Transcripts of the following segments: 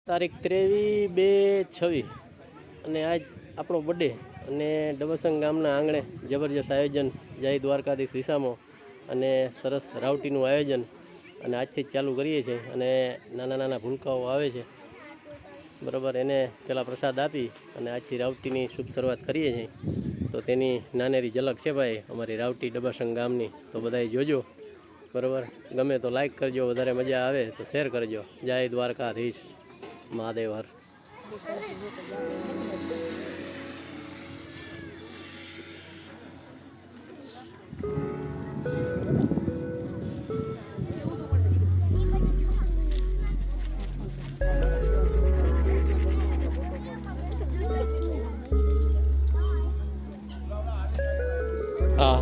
તારીખ 23/2/26 અને આજ આપણો બર્થડે અને ડબસંગ ગામના આંગણે જબરજસ્ત આયોજન જય દ્વારકાધીશ વિસામો અને સરસ રાવટીનું આયોજન અને આજથી જ ચાલુ કરીએ છીએ અને નાના નાના ભૂલકાઓ આવે છે બરાબર એને પહેલાં પ્રસાદ આપી અને આજથી રાવટીની શુભ શરૂઆત કરીએ છીએ તો તેની નાનેરી ઝલક છે ભાઈ અમારી રાવટી ડબસંગ ગામની તો બધાએ જોજો બરાબર ગમે તો લાઈક કરજો વધારે મજા આવે તો શેર કરજો જય દ્વારકાધીશ મહાદેવ હર હા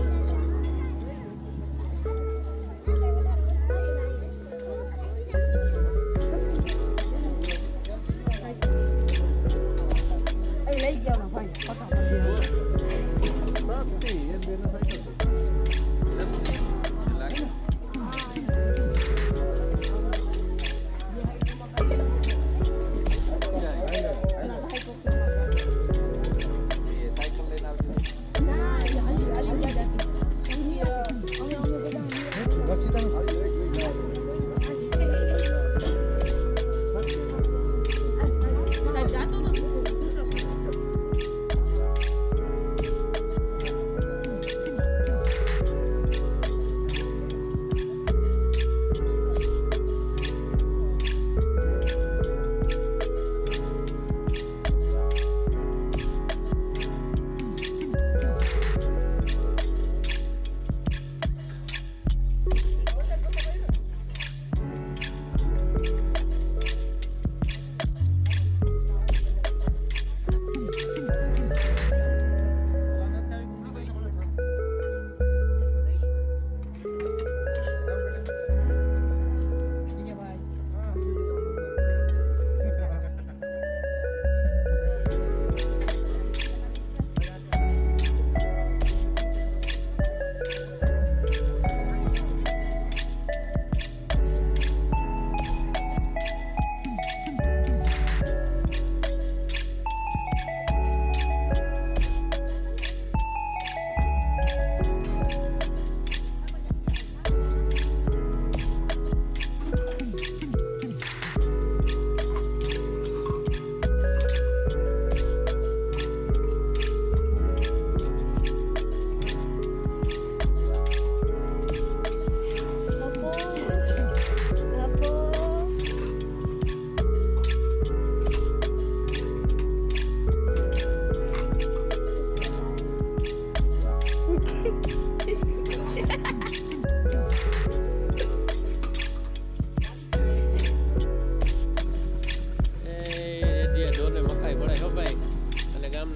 લઈ જાવ ભાઈ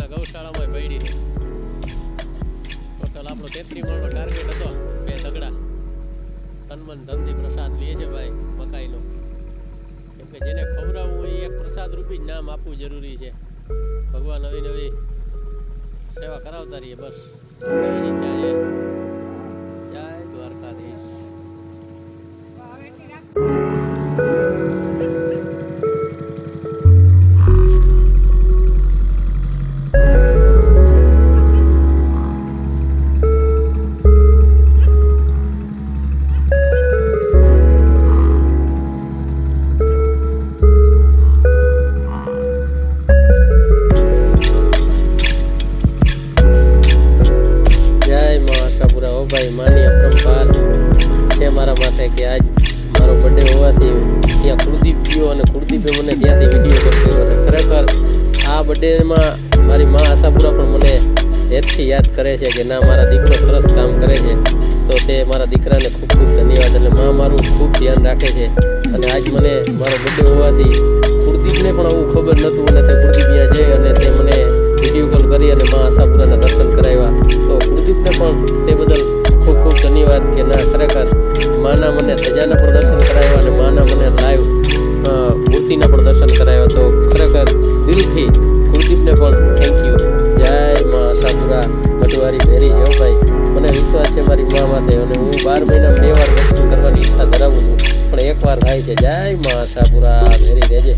ગૌશાળામાં પડી છે ટોટલ આપણો 33 મણનો ટાર્ગેટ હતો 2 તગડા તનમન ધનથી પ્રસાદ લઈએ છે ભાઈ મકાઈનો કેમ કે જેને ખવડાવવું હોય એક પ્રસાદ રૂપી જ નામ આપવું જરૂરી છે ભગવાન નવી નવી સેવા કરાવતા રહીએ બસ એની ઈચ્છા છે જય દ્વારકાધીશ ભાઈ માની અપરંપાર છે મારા માટે કે આજ મારો બર્થડે હોવાથી ત્યાં કુળદીપ ગયો અને કુળદીપે મને ત્યાંથી વિડીયો કોલ કર્યો અને ખરેખર આ બર્થડેમાં મારી મા આશાપુરા પણ મને હેતથી યાદ કરે છે કે ના મારા દીકરો સરસ કામ કરે છે તો તે મારા દીકરાને ખૂબ ખૂબ ધન્યવાદ અને મા મારું ખૂબ ધ્યાન રાખે છે અને આજ મને મારો બર્થડે હોવાથી કુળદીપને પણ આવું ખબર નહોતું અને તે કુળદીપ ત્યાં જઈ અને તે મને વિડીયો કોલ કરી અને મા આશાપુરાના દર્શન કરાવ્યા તો કુળદીપને પણ તે બદલ ખૂબ ખૂબ ધન્યવાદ કે ના ખરેખર માના મને ધજાના પણ દર્શન કરાવ્યા અને માના મને લાઈવ મૂર્તિના પણ દર્શન કરાવ્યા તો ખરેખર દિલથી કુળદીપને પણ થેન્ક યુ જય મા આશાપુરા મઢવારી ભેરી જો ભાઈ મને વિશ્વાસ છે મારી મા માટે અને હું 12 મહિનામાં 2 વાર દર્શન કરવાની ઈચ્છા ધરાવું છું પણ એક વાર થાય છે જય મા આશાપુરા ભેરી રહેજે